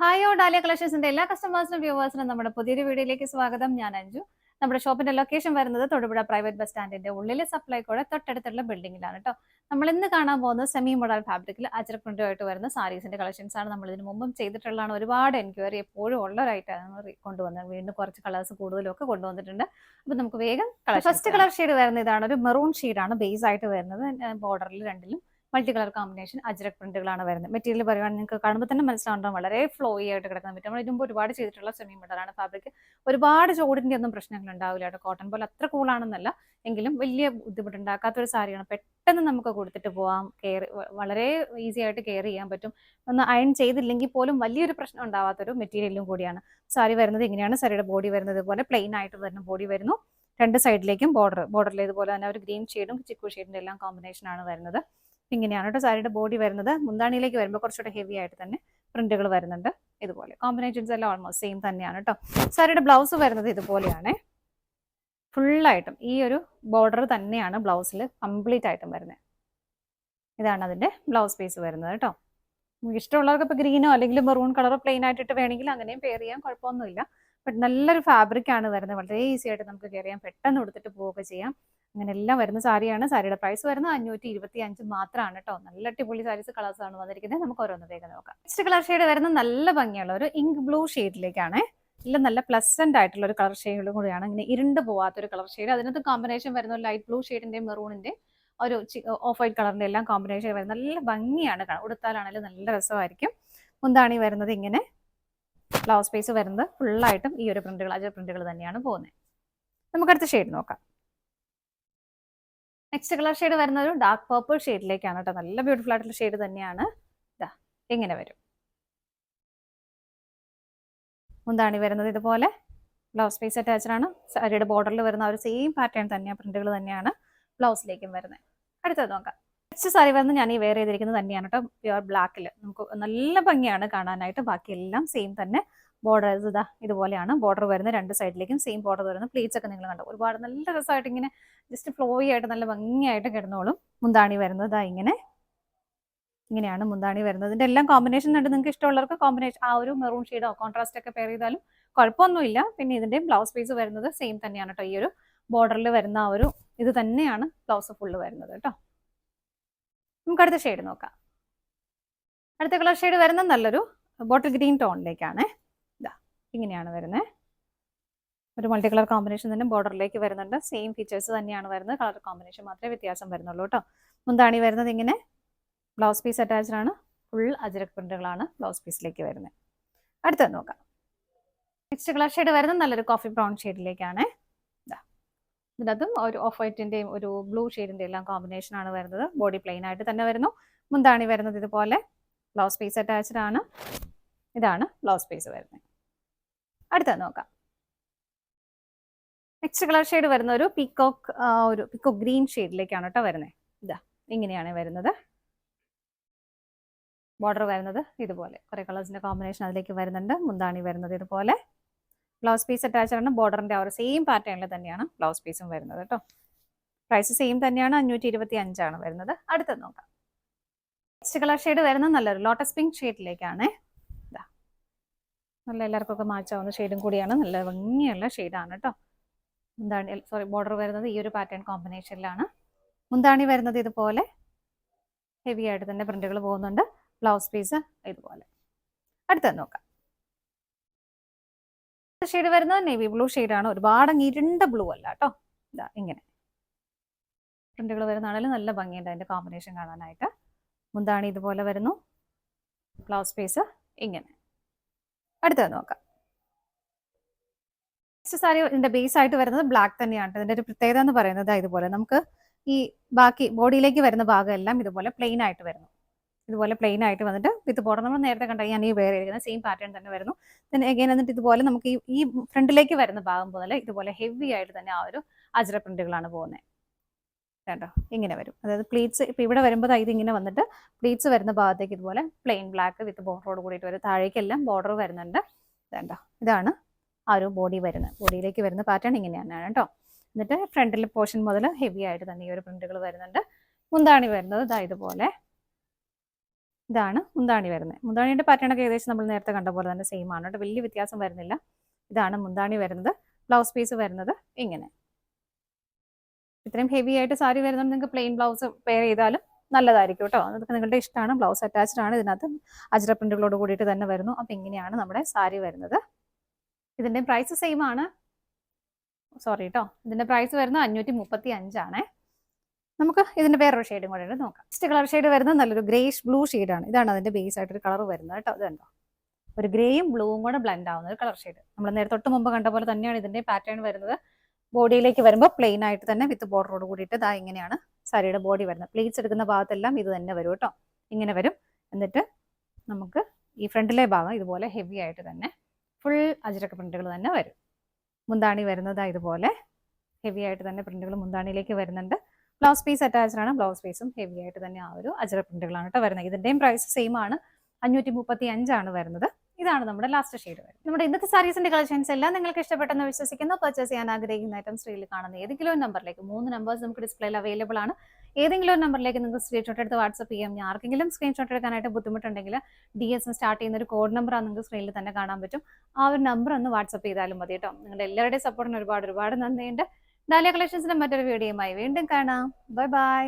Hi dahlia കളക്ഷൻസിന്റെ എല്ലാ കസ്റ്റമേഴ്സിനും വ്യൂവേഴ്സിനും നമ്മുടെ പുതിയൊരു വീഡിയോയിലേക്ക് സ്വാഗതം. ഞാൻ അഞ്ജു. നമ്മുടെ ഷോപ്പിന്റെ ലൊക്കേഷൻ വരുന്നത് തൊടുപുഴ പ്രൈവറ്റ് ബസ് സ്റ്റാൻഡിന്റെ ഉള്ളിലെ സപ്ലൈക്കോടെ തൊട്ടടുത്തുള്ള ബിൽഡിംഗിലാണ് കേട്ടോ. നമ്മൾ ഇന്ന് കാണാൻ പോകുന്നത് സെമി മോഡൽ ഫാബ്രിക്കിൽ അജ്രക് പ്രിന്റുമായിട്ട് വരുന്ന സാരീസിന്റെ കളക്ഷൻസ് ആണ്. നമ്മൾ ഇതിന് മുമ്പും ചെയ്തിട്ടുള്ളതാണ്. ഒരുപാട് എൻക്വയറി എപ്പോഴും ഉള്ള ഒരു ഐറ്റമാണ് കൊണ്ടുവന്നത്. വീണ്ടും കുറച്ച് കളേഴ്സ് കൂടുതലും ഒക്കെ കൊണ്ടുവന്നിട്ടുണ്ട്. അപ്പൊ നമുക്ക് വേഗം ഫസ്റ്റ് കളർ ഷെയ്ഡ് വരുന്ന ഇതാണ്. ഒരു മെറൂൺ ഷെയ്ഡാണ് ബേസ് ആയിട്ട് വരുന്നത്. ബോർഡറിൽ രണ്ടിലും മൾട്ടി കളർ കോമ്പിനേഷൻ അജ്രക് പ്രിന്റുകളാണ് വരുന്നത്. മെറ്റീരിയൽ പറയുകയാണെങ്കിൽ നിങ്ങൾക്ക് കാണുമ്പോൾ തന്നെ മനസ്സിലാവുണ്ടാവും, വളരെ ഫ്ലോയി ആയിട്ട് കിടക്കാൻ പറ്റും. നമ്മൾ ഇതിന് മുമ്പ് ഒരുപാട് ചെയ്തിട്ടുള്ള സെമി മോഡലാണ് ഫാബ്രിക്. ഒരുപാട് ചോടിന്റെ ഒന്നും പ്രശ്നങ്ങൾ ഉണ്ടാവില്ല കേട്ടോ. കോട്ടൺ പോലെ അത്ര കൂളാണെന്നല്ല, എങ്കിലും വലിയ ബുദ്ധിമുട്ടുണ്ടാക്കാത്തൊരു സാരിയാണ്. പെട്ടെന്ന് നമുക്ക് കൊടുത്തിട്ട് പോവാം. വളരെ ഈസി ആയിട്ട് കെയർ ചെയ്യാൻ പറ്റും. ഒന്ന് അയൺ ചെയ്തില്ലെങ്കിൽ പോലും വലിയൊരു പ്രശ്നം ഉണ്ടാവാത്തൊരു മെറ്റീരിയലും കൂടിയാണ്. സാരി വരുന്നത് ഇങ്ങനെയാണ്. സാരിയുടെ ബോഡി വരുന്നത് ഇതുപോലെ പ്ലെയിൻ ആയിട്ട് വരുന്ന ബോഡി വരുന്നു. രണ്ട് സൈഡിലേക്കും ബോർഡറിൽ ഇതുപോലെ തന്നെ ഒരു ഗ്രീൻ ഷെയ്ഡും ചിക്കു ഷെയ്ഡിന്റെ എല്ലാം കോമ്പിനേഷൻ ആണ് വരുന്നത്. ഇങ്ങനെയാണ് കേട്ടോ സാരിയുടെ ബോഡി വരുന്നത്. മുന്താണിയിലേക്ക് വരുമ്പോൾ കുറച്ചുകൂടെ ഹെവി ആയിട്ട് തന്നെ പ്രിന്റുകൾ വരുന്നുണ്ട്. ഇതുപോലെ കോമ്പിനേഷൻസ് എല്ലാം ഓൾമോസ്റ്റ് സെയിം തന്നെയാണ് കേട്ടോ. സാരിയുടെ ബ്ലൗസ് വരുന്നത് ഇതുപോലെയാണ്. ഫുള്ളായിട്ടും ഈ ഒരു ബോർഡർ തന്നെയാണ് ബ്ലൗസിൽ കംപ്ലീറ്റ് ആയിട്ടും വരുന്നത്. ഇതാണ് അതിന്റെ ബ്ലൗസ് പീസ് വരുന്നത് കേട്ടോ. നമുക്ക് ഇഷ്ടമുള്ളവർക്ക് ഇപ്പോൾ ഗ്രീനോ അല്ലെങ്കിൽ മെറൂൺ കളറോ പ്ലെയിൻ ആയിട്ടിട്ട് വേണമെങ്കിൽ അങ്ങനെയും പെയർ ചെയ്യാൻ കുഴപ്പമൊന്നുമില്ല. ബട്ട് നല്ലൊരു ഫാബ്രിക് ആണ് വരുന്നത്. വളരെ ഈസി ആയിട്ട് നമുക്ക് കെയർ ചെയ്യാം. പെട്ടെന്ന് കൊടുത്തിട്ട് പോവുകയൊക്കെ ചെയ്യാം. അങ്ങനെ എല്ലാം വരുന്ന സാരിയാണ്. സാരിയുടെ പ്രൈസ് വരുന്നത് 525 മാത്രമാണ് കേട്ടോ. നല്ല അടിപൊളി സാരീസ് കളേഴ്സ് ആണ് വന്നിരിക്കുന്നത്. നമുക്ക് ഓരോന്ന് വേഗം നോക്കാം. നെക്സ്റ്റ് കളർ ഷെയ്ഡ് വരുന്ന നല്ല ഭംഗിയുള്ള ഒരു ഇങ്ക് ബ്ലൂ ഷെയ്ഡിലേക്കാണ്. ഇല്ല, നല്ല പ്ലസന്റ് ആയിട്ടുള്ള ഒരു കളർ ഷെയ്ഡും കൂടിയാണ്. ഇങ്ങനെ ഇരുണ്ട് പോവാത്തൊരു കളർ ഷെയ്ഡ്. അതിനകത്ത് കോമ്പിനേഷൻ വരുന്ന ലൈറ്റ് ബ്ലൂ ഷെയ്ഡിന്റെ മെറൂണിന്റെ ഒരു ഓഫ് വൈറ്റ് കളറിന്റെ എല്ലാം കോമ്പിനേഷൻ വരുന്നത് നല്ല ഭംഗിയാണ്. ഉടുത്താലാണെങ്കിലും നല്ല രസമായിരിക്കും. മുന്താണി വരുന്നത് ഇങ്ങനെ. ബ്ലൗസ് പീസ് വരുന്നത് ഫുള്ളായിട്ടും ഈ ഒരു പ്രിന്റുകൾ, അജർ പ്രിന്റുകൾ തന്നെയാണ് പോകുന്നത്. നമുക്കടുത്ത ഷെയ്ഡ് നോക്കാം. നെക്സ്റ്റ് കളർ ഷെയ്ഡ് വരുന്ന ഒരു ഡാർക്ക് പർപ്പിൾ ഷെയ്ഡിലേക്കാണ് കേട്ടോ. നല്ല ബ്യൂട്ടിഫുൾ ആയിട്ടുള്ള ഷെയ്ഡ് തന്നെയാണ്. ഇതാ ഇങ്ങനെ വരും. മുന്താണി വരുന്നത് ഇതുപോലെ. ബ്ലൗസ് പീസ് അറ്റാച്ച്ഡ് ആണ്. സാരിയുടെ ബോർഡറിൽ വരുന്ന ഒരു സെയിം പാറ്റേൺ തന്നെയാണ്, പ്രിന്റുകൾ തന്നെയാണ് ബ്ലൗസിലേക്കും വരുന്നത്. അടുത്തത് നോക്കാം. നെക്സ്റ്റ് സാരി വരുന്നത് ഞാൻ ഈ വെയർ ചെയ്തിരിക്കുന്നത് തന്നെയാണ് കേട്ടോ. പ്യുവർ ബ്ലാക്കിൽ നമുക്ക് നല്ല ഭംഗിയാണ് കാണാനായിട്ട്. ബാക്കിയെല്ലാം സെയിം തന്നെ. ബോർഡേഴ്സ് ഇതാ ഇതുപോലെയാണ് ബോർഡർ വരുന്നത്. രണ്ട് സൈഡിലേക്കും സെയിം ബോർഡർ വരുന്നത്. പ്ലീറ്റ്സ് ഒക്കെ നിങ്ങൾ കണ്ടോ, ഒരുപാട് നല്ല രസമായിട്ട് ഇങ്ങനെ ജസ്റ്റ് ഫ്ലോയി ആയിട്ട് നല്ല ഭംഗിയായിട്ട് കിടന്നോളും. മുന്താണി വരുന്നത് ഇതാ ഇങ്ങനെയാണ് മുന്താണി വരുന്നത്. ഇതിന്റെ എല്ലാം കോമ്പിനേഷൻ ഉണ്ട്. നിങ്ങൾക്ക് ഇഷ്ടമുള്ളവർക്ക് കോമ്പിനേഷൻ ആ ഒരു മെറൂൺ ഷെയ്ഡോ കോൺട്രാസ്റ്റ് ഒക്കെ പെയർ ചെയ്താലും കുഴപ്പമൊന്നുമില്ല. പിന്നെ ഇതിന്റെ ബ്ലൗസ് പീസ് വരുന്നത് സെയിം തന്നെയാണ് കേട്ടോ. ഈ ഒരു ബോർഡറിൽ വരുന്ന ആ ഒരു ഇത് തന്നെയാണ് ബ്ലൗസ് ഫുള്ള് വരുന്നത് കേട്ടോ. നമുക്ക് അടുത്ത ഷെയ്ഡ് നോക്കാം. അടുത്ത കളർ ഷെയ്ഡ് വരുന്നത് നല്ലൊരു ബോട്ടിൽ ഗ്രീൻ ടോണിലേക്കാണ്. ഇതാ ഇങ്ങനെയാണ് വരുന്നത്. ഒരു മൾട്ടി കളർ കോമ്പിനേഷൻ തന്നെ ബോർഡറിലേക്ക് വരുന്നുണ്ട്. സെയിം ഫീച്ചേഴ്സ് തന്നെയാണ് വരുന്നത്. കളർ കോമ്പിനേഷൻ മാത്രമേ വ്യത്യാസം വരുന്നുള്ളൂ കേട്ടോ. മുന്താണി വരുന്നത് ഇങ്ങനെ. ബ്ലൗസ് പീസ് അറ്റാച്ച്ഡ് ആണ്. ഫുൾ അജ്രക് പ്രിന്റുകളാണ് ബ്ലൗസ് പീസിലേക്ക് വരുന്നത്. അടുത്തത് നോക്കാം. നെക്സ്റ്റ് കളർ ഷെയ്ഡ് വരുന്നത് നല്ലൊരു കോഫി ബ്രൗൺ ഷെയ്ഡിലേക്കാണ്. ഇതിനകത്തും ഒരു ഓഫ് വൈറ്റിന്റെയും ഒരു ബ്ലൂ ഷെയ്ഡിന്റെ എല്ലാം കോമ്പിനേഷൻ ആണ് വരുന്നത്. ബോഡി പ്ലെയിൻ ആയിട്ട് തന്നെ വരുന്നു. മുന്താണി വരുന്നത് ഇതുപോലെ. ബ്ലൗസ് പീസ് അറ്റാച്ച്ഡ് ആണ്. ഇതാണ് ബ്ലൗസ് പീസ് വരുന്നത്. അടുത്തത് നോക്കാം. നെക്സ്റ്റ് കളർ ഷെയ്ഡ് വരുന്ന ഒരു പീക്കോക്ക് ഗ്രീൻ ഷെയ്ഡിലേക്കാണ് കേട്ടോ വരുന്നത്. ഇതാ ഇങ്ങനെയാണ് വരുന്നത്. ബോർഡർ വരുന്നത് ഇതുപോലെ. കുറെ കളേഴ്സിന്റെ കോമ്പിനേഷൻ അതിലേക്ക് വരുന്നുണ്ട്. മുന്താണി വരുന്നത് ഇതുപോലെ. ബ്ലൗസ് പീസ് അറ്റാച്ച്ഡ് ആണ്. ബോർഡറിന്റെ ആ ഒരു സെയിം പാറ്റേണിൽ തന്നെയാണ് ബ്ലൗസ് പീസും വരുന്നത് കേട്ടോ. പ്രൈസ് സെയിം തന്നെയാണ്. 525 ആണ് വരുന്നത്. അടുത്തത് നോക്കാം. നെക്സ്റ്റ് കളർ ഷെയ്ഡ് വരുന്നത് നല്ലൊരു ലോട്ടസ് പിങ്ക് ഷെയ്ഡിലേക്കാണ്. ഇതാ നല്ല എല്ലാവർക്കും ഒക്കെ മാച്ചാവുന്ന ഷെയ്ഡും കൂടിയാണ്. നല്ല ഭംഗിയുള്ള ഷെയ്ഡാണ് കേട്ടോ. ബോർഡർ വരുന്നത് ഈ ഒരു പാറ്റേൺ കോമ്പിനേഷനിലാണ്. മുന്താണി വരുന്നത് ഇതുപോലെ ഹെവി ആയിട്ട് തന്നെ പ്രിന്റുകൾ പോകുന്നുണ്ട്. ബ്ലൗസ് പീസ് ഇതുപോലെ. അടുത്തത് നോക്കാം. ഷെയ്ഡ് വരുന്നത് നേവി ബ്ലൂ ഷെയ്ഡാണ്. ഒരുപാട് ഇരുണ്ട ബ്ലൂ അല്ല കേട്ടോ. ഇതാ ഇങ്ങനെ പ്രിന്റുകൾ വരുന്നതാണെങ്കിലും നല്ല ഭംഗിയുണ്ട് അതിന്റെ കോമ്പിനേഷൻ കാണാനായിട്ട്. മുന്താണി ഇതുപോലെ വരുന്നു. ബ്ലൗസ് പീസ് ഇങ്ങനെ. അടുത്തത് നോക്കാം. നെക്സ്റ്റ് സാരി ഇതിന്റെ ബേസ് ആയിട്ട് വരുന്നത് ബ്ലാക്ക് തന്നെയാണ്. ഇതിന്റെ ഒരു പ്രത്യേകത എന്ന് പറയുന്നത് ഇതുപോലെ നമുക്ക് ഈ ബാക്കി ബോഡിയിലേക്ക് വരുന്ന ഭാഗം എല്ലാം ഇതുപോലെ പ്ലെയിൻ ആയിട്ട് വരുന്നു. ഇതുപോലെ പ്ലെയിൻ ആയിട്ട് വന്നിട്ട് വിത്ത് ബോർഡർ നമ്മൾ നേരത്തെ കണ്ട ഞാൻ ഈ വെയർ ചെയ്തിരിക്കുന്ന സെയിം പാറ്റേൺ തന്നെ വരുന്നു. പിന്നെ എഗൈൻ എന്നിട്ട് ഇതുപോലെ നമുക്ക് ഈ ഫ്രണ്ടിലേക്ക് വരുന്ന ഭാഗം പോലെ ഇതുപോലെ ഹെവി ആയിട്ട് തന്നെ ആ ഒരു അജ്ര പ്രിന്റുകളാണ് പോകുന്നത് കേട്ടോ. ഇങ്ങനെ വരും. അതായത് പ്ലീറ്റ്സ് ഇപ്പൊ ഇവിടെ വരുമ്പോൾ ഇത് ഇങ്ങനെ വന്നിട്ട് പ്ലീറ്റ്സ് വരുന്ന ഭാഗത്തേക്ക് ഇതുപോലെ പ്ലെയിൻ ബ്ലാക്ക് വിത്ത് ബോർഡറോട് കൂടിയിട്ട് വരും. താഴേക്കെല്ലാം ബോർഡർ വരുന്നുണ്ട്. കേട്ടോ ഇതാണ് ആ ഒരു ബോഡി വരുന്നത്. ബോഡിയിലേക്ക് വരുന്ന പാറ്റേൺ ഇങ്ങനെയാണ് കേട്ടോ. എന്നിട്ട് ഫ്രണ്ടിലെ പോർഷൻ മുതൽ ഹെവി ആയിട്ട് തന്നെ ഈ ഒരു പ്രിന്റുകൾ വരുന്നുണ്ട്. മുന്താണി വരുന്നത് ഇതുപോലെ ഇതാണ് മുന്താണി വരുന്നത്. മുന്താണിയുടെ പാറ്റേൺ ഒക്കെ ഏകദേശം നമ്മൾ നേരത്തെ കണ്ട പോലെ തന്നെ സെയിം ആണ് കേട്ടോ, വലിയ വ്യത്യാസം വരുന്നില്ല. ഇതാണ് മുന്താണി വരുന്നത്. ബ്ലൗസ് പീസ് വരുന്നത് ഇങ്ങനെ. ഇത്രയും ഹെവി ആയിട്ട് സാരി വരുന്നത് നിങ്ങൾക്ക് പ്ലെയിൻ ബ്ലൗസ് പെയർ ചെയ്താലും നല്ലതായിരിക്കും കേട്ടോ. അതൊക്കെ നിങ്ങളുടെ ഇഷ്ടമാണ്. ബ്ലൗസ് അറ്റാച്ച്ഡ് ആണ്. ഇതിനകത്ത് അജ്ര പ്രിന്റുകളോട് കൂടിയിട്ട് തന്നെ വരുന്നു. അപ്പം ഇങ്ങനെയാണ് നമ്മുടെ സാരി വരുന്നത്. ഇതിന്റെ പ്രൈസ് സെയിം ആണ്. സോറി കേട്ടോ, ഇതിന്റെ പ്രൈസ് വരുന്നത് 535 നമുക്ക് ഇതിന്റെ വേറൊരു ഷെയ്ഡും കൂടെ ഉണ്ട്, നോക്കാം. നെക്സ്റ്റ് കളർ ഷെയ്ഡ് വരുന്നത് നല്ലൊരു ഗ്രേഷ് ബ്ലൂ ഷെയ്ഡാണ്. ഇതാണ് അതിന്റെ ബേസ് ആയിട്ടൊരു കളർ വരുന്നത് കേട്ടോ. ഇത് കണ്ടോ, ഒരു ഗ്രേയും ബ്ലൂവും കൂടെ ബ്ലെൻഡ് ആവുന്ന ഒരു കളർ ഷെയ്ഡ്. നമ്മൾ നേരത്തെ തൊട്ട് മുമ്പ് കണ്ട പോലെ തന്നെയാണ് ഇതിന്റെ പാറ്റേൺ വരുന്നത്. ബോഡിയിലേക്ക് വരുമ്പോൾ പ്ലെയിൻ ആയിട്ട് തന്നെ വിത്ത് ബോർഡറോട് കൂടിയിട്ട് ഇതാ ഇങ്ങനെയാണ് സാരിയുടെ ബോഡി വരുന്നത്. പ്ലീറ്റ്സ് എടുക്കുന്ന ഭാഗത്തെല്ലാം ഇത് തന്നെ വരും കേട്ടോ, ഇങ്ങനെ വരും. എന്നിട്ട് നമുക്ക് ഈ ഫ്രണ്ടിലെ ഭാഗം ഇതുപോലെ ഹെവി ആയിട്ട് തന്നെ ഫുൾ അജ്രക്ക് പ്രിന്റുകൾ തന്നെ വരും. മുന്താണി വരുന്നത് ഇതുപോലെ ഹെവി ആയിട്ട് തന്നെ പ്രിന്റുകൾ മുന്താണിയിലേക്ക് വരുന്നുണ്ട്. ബ്ലൗസ് പീസ് അറ്റാച്ച്ഡ് ആണ്. ബ്ലൗസ് പീസും ഹെവി ആയിട്ട് തന്നെ ആ ഒരു അജ്ര പ്രിന്റുകളാണ് കേട്ടോ വരുന്നത്. ഇതിന്റെയും പ്രൈസ് സെയിം ആണ്, 535 വരുന്നത്. ഇതാണ് നമ്മുടെ ലാസ്റ്റ് ഷെയ്ഡ് വരുന്നത്. നമ്മുടെ ഇന്നത്തെ സാരീസിന്റെ കളക്ഷൻസ് എല്ലാം നിങ്ങൾക്ക് ഇഷ്ടപ്പെട്ടെന്ന് വിശ്വസിക്കുന്നു. പർച്ചേസ് ചെയ്യാൻ ആഗ്രഹിക്കുന്ന ഐറ്റം സ്ക്രീനിൽ കാണുന്ന ഏതെങ്കിലും ഒരു നമ്പറിലേക്ക് 3 നമ്പേഴ്സ് നമുക്ക് ഡിസ്പ്ലേയിൽ അവൈലബിൾ ആണ്. ഏതെങ്കിലും ഒരു നമ്പറിലേക്ക് നിങ്ങൾക്ക് സ്ക്രീൻഷോട്ട് എടുത്ത് വാട്സ്ആപ്പ് ചെയ്യാം. ഞാൻ ആർക്കെങ്കിലും സ്ക്രീൻഷോട്ട് എടുക്കാനായിട്ട് ബുദ്ധിമുട്ടുണ്ടെങ്കിൽ DS സ്റ്റാർട്ട് ചെയ്യുന്ന ഒരു കോഡ് നമ്പർ നിങ്ങൾക്ക് സ്ക്രീനിൽ തന്നെ കാണാൻ പറ്റും. ആ ഒരു നമ്പർ ഒന്ന് വാട്സ്ആപ്പ് ചെയ്താലും മതി കേട്ടോ. നിങ്ങളുടെ എല്ലാവരുടെയും സപ്പോർട്ടിന് ഒരുപാട് നന്ദിയുണ്ട്. ഡാലിയ കളക്ഷൻസിന്റെ മറ്റൊരു വീഡിയോയുമായി വീണ്ടും കാണാം. Bye bye.